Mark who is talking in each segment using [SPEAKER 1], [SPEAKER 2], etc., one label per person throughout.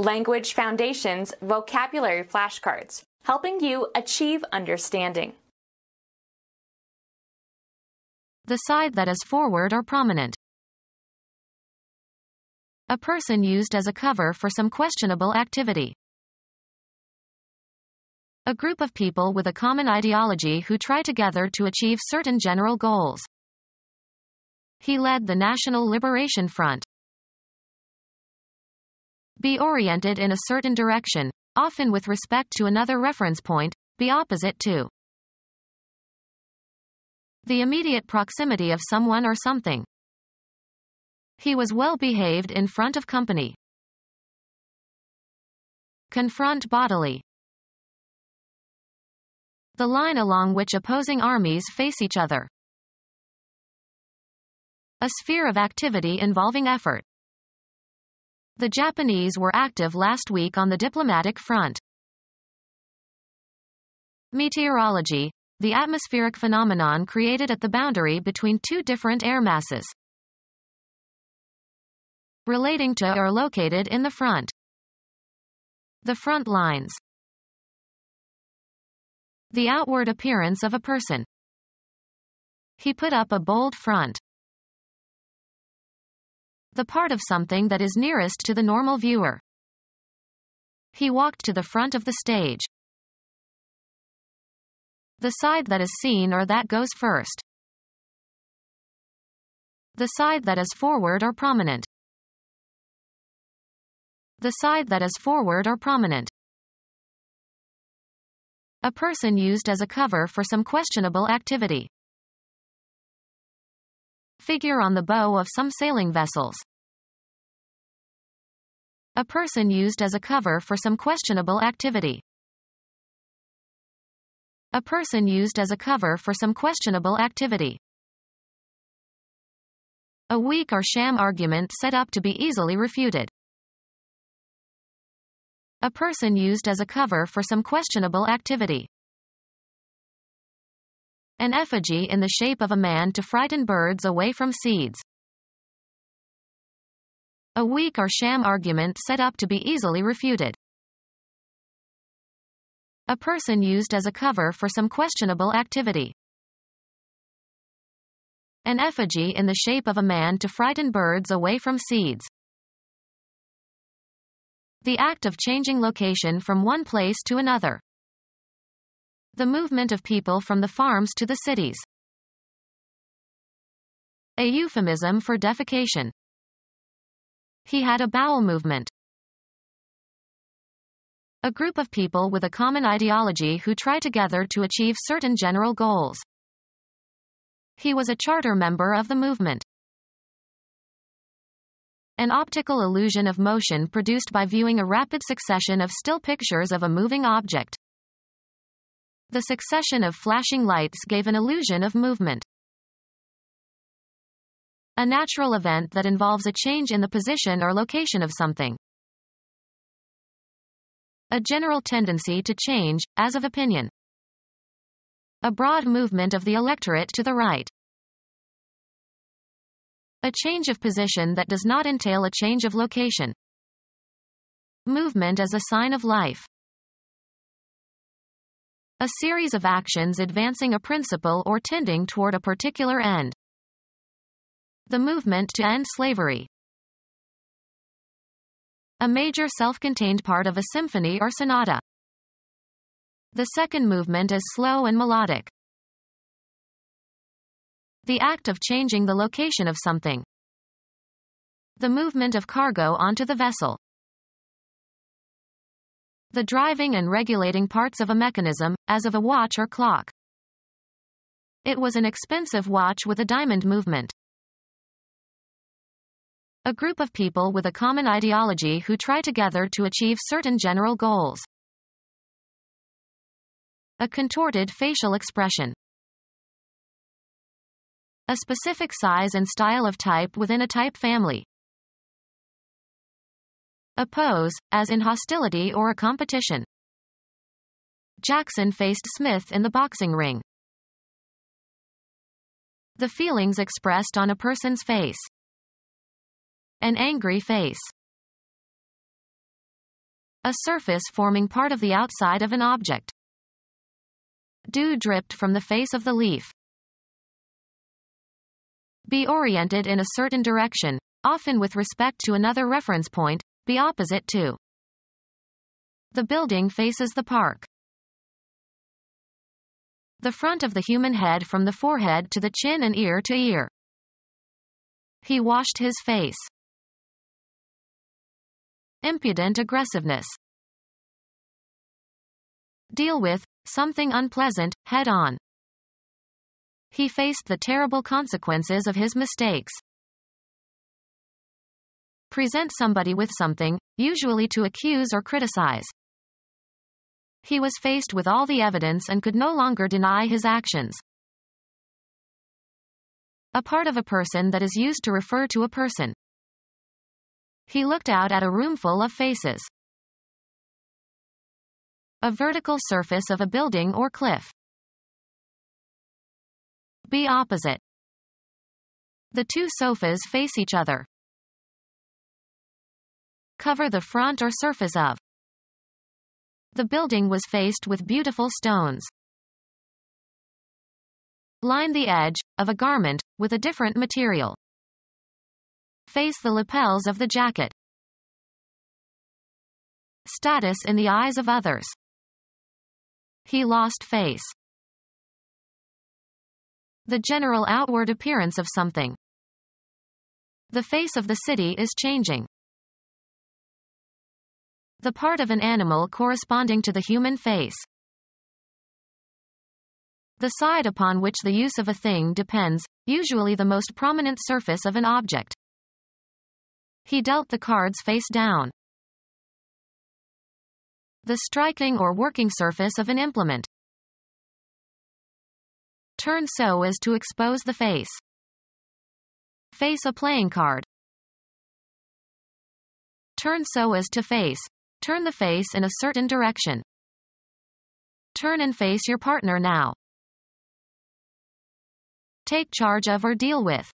[SPEAKER 1] Language Foundations Vocabulary Flashcards, helping you achieve understanding.
[SPEAKER 2] The side that is forward or prominent. A person used as a cover for some questionable activity. A group of people with a common ideology who try together to achieve certain general goals. He led the National Liberation Front. Be oriented in a certain direction, often with respect to another reference point, be opposite to. The immediate proximity of someone or something. He was well behaved in front of company. Confront bodily. The line along which opposing armies face each other. A sphere of activity involving effort. The Japanese were active last week on the diplomatic front. Meteorology, the atmospheric phenomenon created at the boundary between two different air masses. Relating to or located in the front. The front lines. The outward appearance of a person. He put up a bold front. The part of something that is nearest to the normal viewer. He walked to the front of the stage. The side that is seen or that goes first. The side that is forward or prominent. The side that is forward or prominent. A person used as a cover for some questionable activity. Figure on the bow of some sailing vessels. A person used as a cover for some questionable activity. A person used as a cover for some questionable activity. A weak or sham argument set up to be easily refuted. A person used as a cover for some questionable activity. An effigy in the shape of a man to frighten birds away from seeds. A weak or sham argument set up to be easily refuted. A person used as a cover for some questionable activity. An effigy in the shape of a man to frighten birds away from seeds. The act of changing location from one place to another. The movement of people from the farms to the cities. A euphemism for defecation. He had a bowel movement. A group of people with a common ideology who try together to achieve certain general goals. He was a charter member of the movement. An optical illusion of motion produced by viewing a rapid succession of still pictures of a moving object. The succession of flashing lights gave an illusion of movement. A natural event that involves a change in the position or location of something. A general tendency to change, as of opinion. A broad movement of the electorate to the right. A change of position that does not entail a change of location. Movement as a sign of life. A series of actions advancing a principle or tending toward a particular end. The movement to end slavery. A major self-contained part of a symphony or sonata. The second movement is slow and melodic. The act of changing the location of something. The movement of cargo onto the vessel. The driving and regulating parts of a mechanism, as of a watch or clock. It was an expensive watch with a diamond movement. A group of people with a common ideology who try together to achieve certain general goals. A contorted facial expression. A specific size and style of type within a type family. A pose, as in hostility or a competition. Jackson faced Smith in the boxing ring. The feelings expressed on a person's face. An angry face. A surface forming part of the outside of an object. Dew dripped from the face of the leaf. Be oriented in a certain direction, often with respect to another reference point, be opposite to. The building faces the park. The front of the human head from the forehead to the chin and ear to ear. He washed his face. Impudent aggressiveness. Deal with something unpleasant, head on. He faced the terrible consequences of his mistakes. Present somebody with something, usually to accuse or criticize. He was faced with all the evidence and could no longer deny his actions. A part of a person that is used to refer to a person. He looked out at a room full of faces. A vertical surface of a building or cliff. Be opposite. The two sofas face each other. Cover the front or surface of. The building was faced with beautiful stones. Line the edge of a garment with a different material. Face the lapels of the jacket. Status in the eyes of others. He lost face. The general outward appearance of something. The face of the city is changing. The part of an animal corresponding to the human face. The side upon which the use of a thing depends, usually the most prominent surface of an object. He dealt the cards face down. The striking or working surface of an implement. Turn so as to expose the face. Face a playing card. Turn so as to face. Turn the face in a certain direction. Turn and face your partner now. Take charge of or deal with.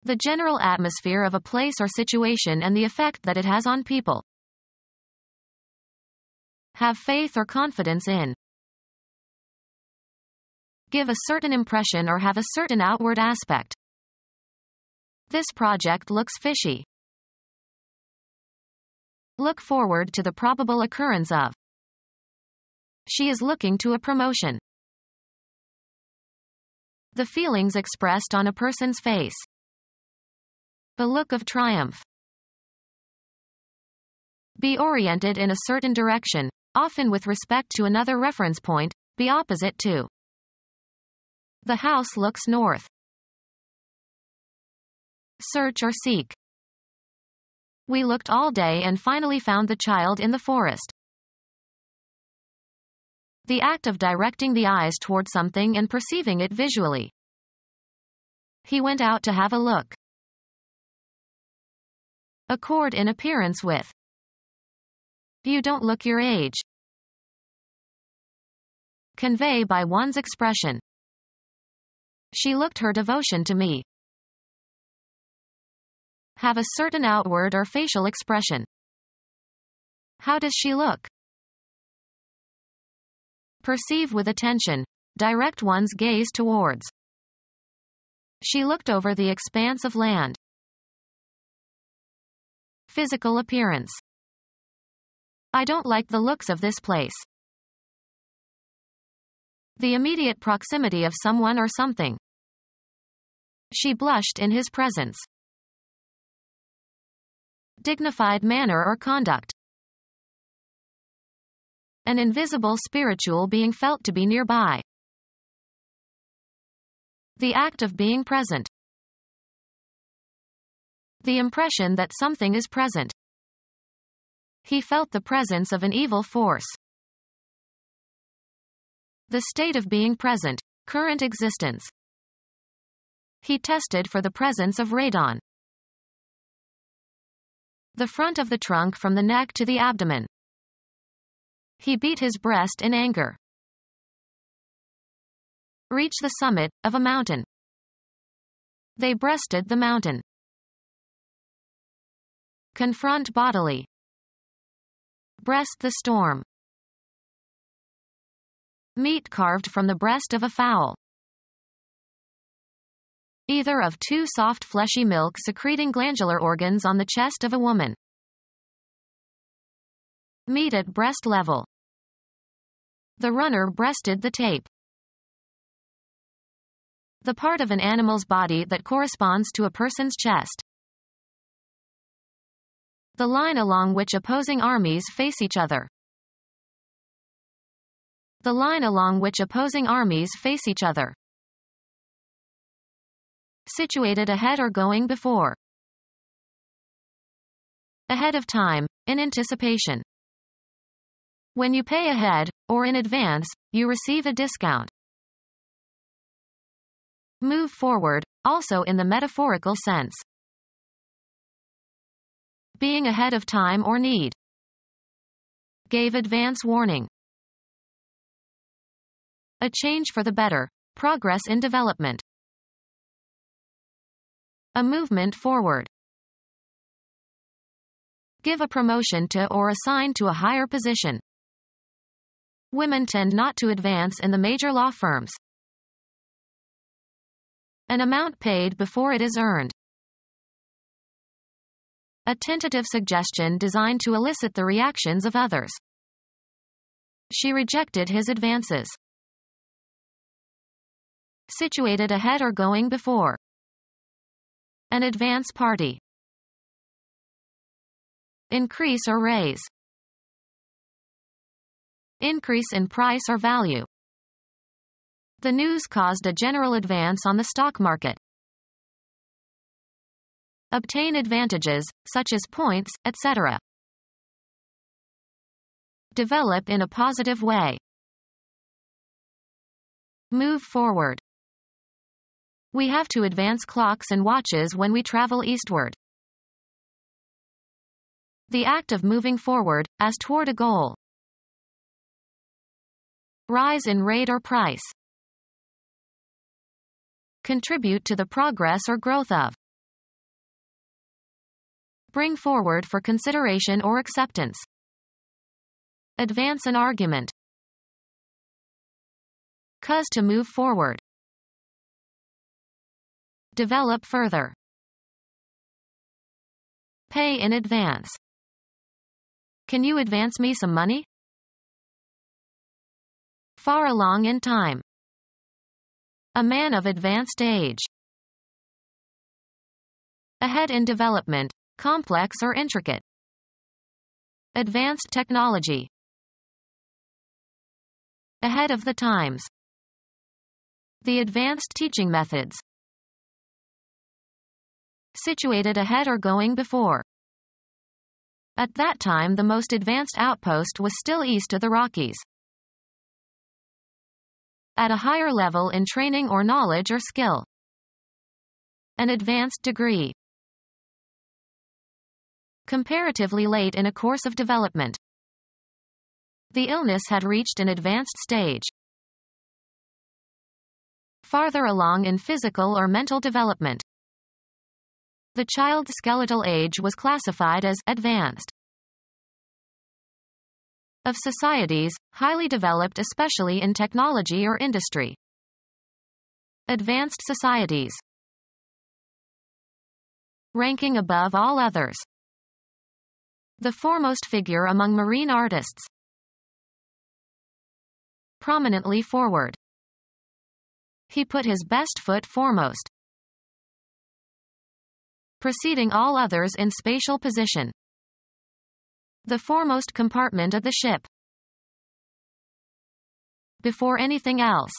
[SPEAKER 2] The general atmosphere of a place or situation and the effect that it has on people. Have faith or confidence in. Give a certain impression or have a certain outward aspect. This project looks fishy. Look forward to the probable occurrence of. She is looking to a promotion. The feelings expressed on a person's face. A look of triumph. Be oriented in a certain direction, often with respect to another reference point, be opposite to. The house looks north. Search or seek. We looked all day and finally found the child in the forest. The act of directing the eyes toward something and perceiving it visually. He went out to have a look. Accord in appearance with. You don't look your age. Convey by one's expression. She looked her devotion to me. Have a certain outward or facial expression. How does she look? Perceive with attention. Direct one's gaze towards. She looked over the expanse of land. Physical appearance. I don't like the looks of this place. The immediate proximity of someone or something. She blushed in his presence. Dignified manner or conduct. An invisible spiritual being felt to be nearby. The act of being present. The impression that something is present. He felt the presence of an evil force. The state of being present, current existence. He tested for the presence of radon. The front of the trunk from the neck to the abdomen. He beat his breast in anger. Reach the summit of a mountain. They breasted the mountain. Confront bodily. Breast the storm. Meat carved from the breast of a fowl. Either of two soft fleshy milk-secreting glandular organs on the chest of a woman. Meat at breast level. The runner breasted the tape. The part of an animal's body that corresponds to a person's chest. The line along which opposing armies face each other. The line along which opposing armies face each other. Situated ahead or going before. Ahead of time, in anticipation. When you pay ahead, or in advance, you receive a discount. Move forward, also in the metaphorical sense. Being ahead of time or need. Gave advance warning. A change for the better, progress in development. A movement forward. Give a promotion to or assign to a higher position. Women tend not to advance in the major law firms. An amount paid before it is earned. A tentative suggestion designed to elicit the reactions of others. She rejected his advances. Situated ahead or going before. An advance party. Increase or raise. Increase in price or value. The news caused a general advance on the stock market. Obtain advantages, such as points, etc. Develop in a positive way. Move forward. We have to advance clocks and watches when we travel eastward. The act of moving forward, as toward a goal. Rise in rate or price. Contribute to the progress or growth of. Bring forward for consideration or acceptance. Advance an argument. Cause to move forward. Develop further. Pay in advance. Can you advance me some money? Far along in time. A man of advanced age. Ahead in development, complex or intricate. Advanced technology. Ahead of the times. The advanced teaching methods. Situated ahead or going before. At that time the most advanced outpost was still east of the Rockies. At a higher level in training or knowledge or skill. An advanced degree. Comparatively late in a course of development. The illness had reached an advanced stage. Farther along in physical or mental development. The child's skeletal age was classified as advanced. Of societies, highly developed especially in technology or industry. Advanced societies. Ranking above all others. The foremost figure among marine artists. Prominently forward. He put his best foot foremost. Preceding all others in spatial position. The foremost compartment of the ship. Before anything else.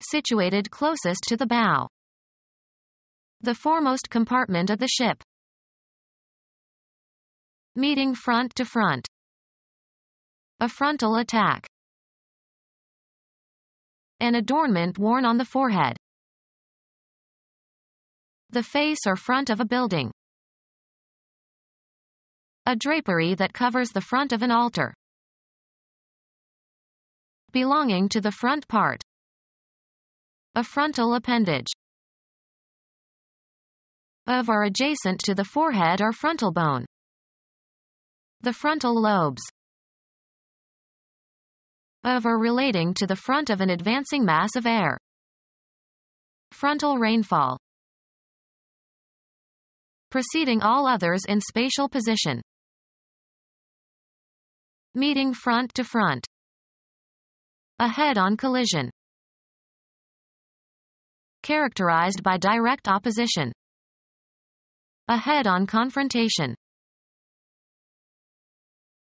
[SPEAKER 2] Situated closest to the bow. The foremost compartment of the ship. Meeting front to front. A frontal attack. An adornment worn on the forehead. The face or front of a building. A drapery that covers the front of an altar. Belonging to the front part. A frontal appendage. of or adjacent to the forehead or frontal bone. The frontal lobes. Of or relating to the front of an advancing mass of air. Frontal rainfall. Preceding all others in spatial position. Meeting front to front. A head-on collision. Characterized by direct opposition. A head-on confrontation.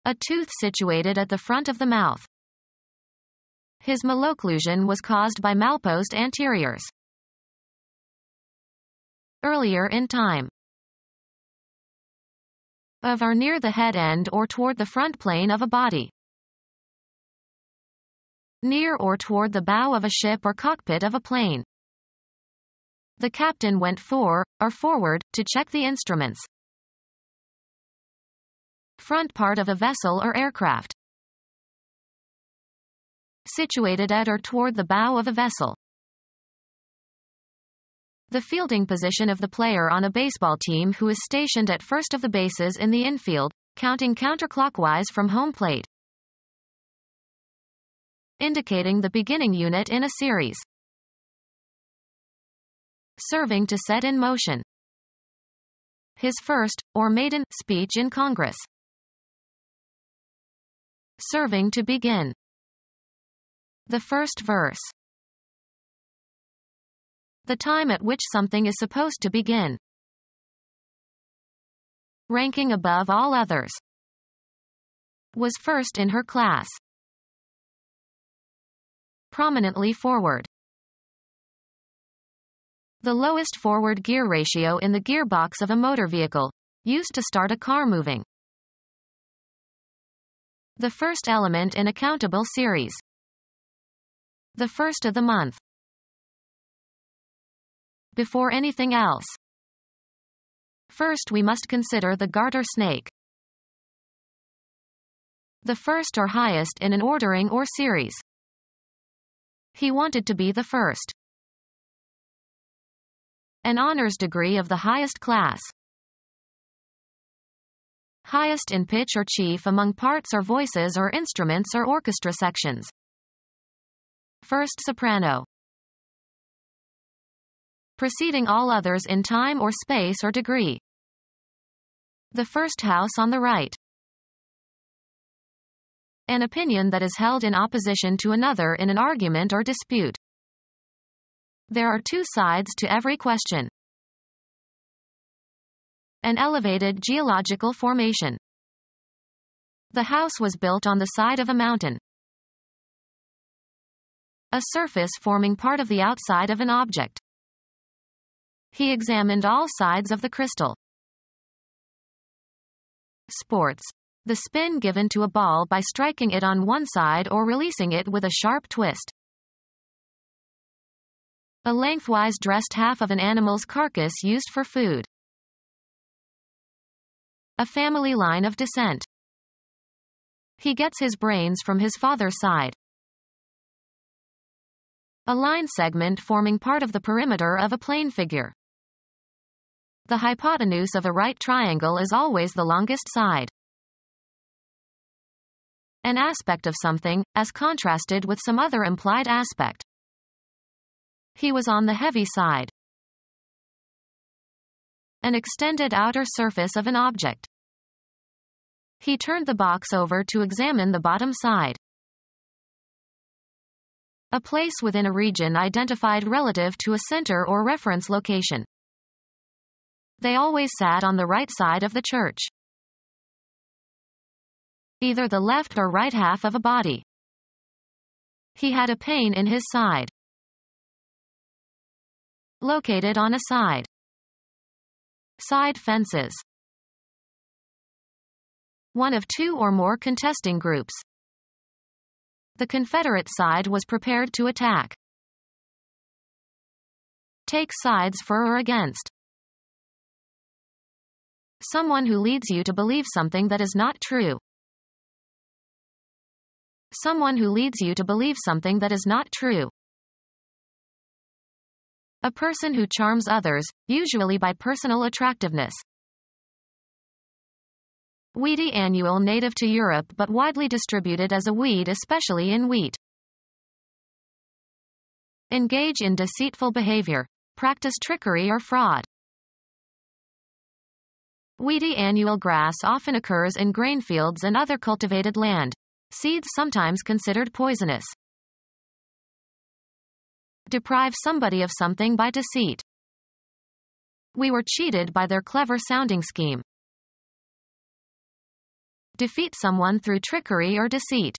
[SPEAKER 2] A tooth situated at the front of the mouth. His malocclusion was caused by malposed anteriors. Earlier in time. Of or near the head end or toward the front plane of a body. Near or toward the bow of a ship or cockpit of a plane. The captain went for, or forward, to check the instruments. Front part of a vessel or aircraft. Situated at or toward the bow of a vessel. The fielding position of the player on a baseball team who is stationed at first of the bases in the infield, counting counterclockwise from home plate. Indicating the beginning unit in a series. Serving to set in motion. His first, or maiden, speech in Congress. Serving to begin. The first verse. The time at which something is supposed to begin. Ranking above all others. Was first in her class. Prominently forward. The lowest forward gear ratio in the gearbox of a motor vehicle, used to start a car moving. The first element in a countable series. The first of the month. Before anything else. First we must consider the garter snake. The first or highest in an ordering or series. He wanted to be the first. An honors degree of the highest class. Highest in pitch or chief among parts or voices or instruments or orchestra sections. First soprano. Preceding all others in time or space or degree. The first house on the right. An opinion that is held in opposition to another in an argument or dispute. There are two sides to every question. An elevated geological formation. The house was built on the side of a mountain. A surface forming part of the outside of an object. He examined all sides of the crystal. Sports. The spin given to a ball by striking it on one side or releasing it with a sharp twist. A lengthwise dressed half of an animal's carcass used for food. A family line of descent. He gets his brains from his father's side. A line segment forming part of the perimeter of a plane figure. The hypotenuse of a right triangle is always the longest side. An aspect of something, as contrasted with some other implied aspect. He was on the heavy side. An extended outer surface of an object. He turned the box over to examine the bottom side. A place within a region identified relative to a center or reference location. They always sat on the right side of the church. Either the left or right half of a body. He had a pain in his side. Located on a side. Side fences. One of two or more contesting groups. The Confederate side was prepared to attack. Take sides for or against. Someone who leads you to believe something that is not true. Someone who leads you to believe something that is not true. A person who charms others, usually by personal attractiveness. Weedy annual, native to Europe but widely distributed as a weed, especially in wheat. Engage in deceitful behavior. Practice trickery or fraud. Weedy annual grass often occurs in grain fields and other cultivated land. Seeds sometimes considered poisonous. Deprive somebody of something by deceit. We were cheated by their clever-sounding scheme. Defeat someone through trickery or deceit.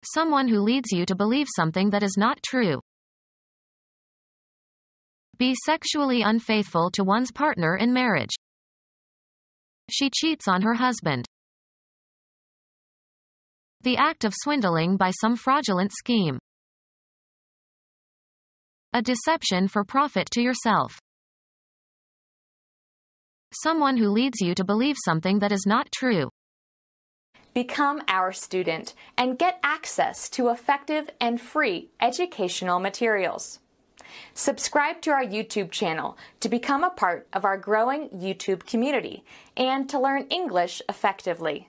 [SPEAKER 2] Someone who leads you to believe something that is not true. Be sexually unfaithful to one's partner in marriage. She cheats on her husband. The act of swindling by some fraudulent scheme. A deception for profit to yourself. Someone who leads you to believe something that is not true.
[SPEAKER 1] Become our student and get access to effective and free educational materials. Subscribe to our YouTube channel to become a part of our growing YouTube community and to learn English effectively.